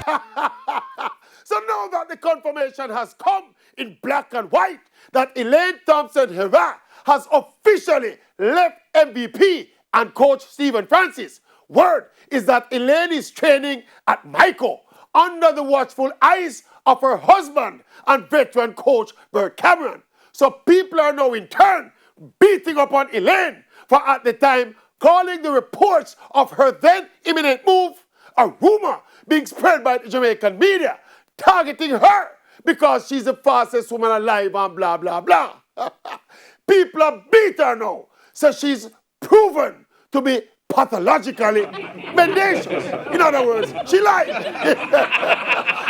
So now that the confirmation has come in black and white that Elaine Thompson-Herah has officially left MVP and coach Stephen Francis, word is that Elaine is training at Michael under the watchful eyes of her husband and veteran coach Bert Cameron. So people are now in turn beating up on Elaine for at the time calling the reports of her then imminent move a rumor being spread by the Jamaican media, targeting her because she's the fastest woman alive and blah, blah, blah. People are beat her now, so she's proven to be pathologically mendacious. In other words, she lied.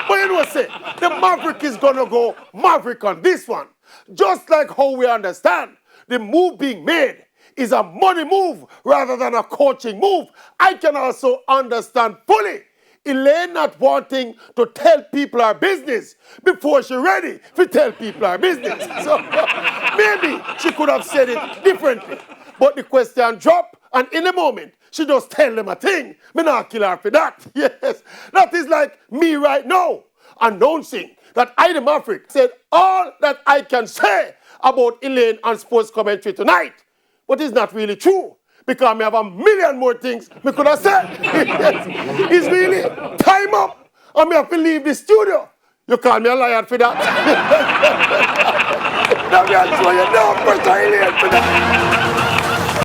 But you know what I say? The Maverick is going to go Maverick on this one. Just like how we understand the move being made is a money move rather than a coaching move, I can also understand fully Elaine not wanting to tell people her business before she's ready to tell people her business. So maybe she could have said it differently. But the question dropped, and in a moment, she just tell them a thing. Me not kill her for that. Yes, that is like me right now announcing that I, the Maverick, said all that I can say about Elaine on sports commentary tonight. But it's not really true, because I have a million more things we could have said. It's really time up, and I have to leave the studio. You call me a liar for that? Now me I'll show you no pressure Elaine for that.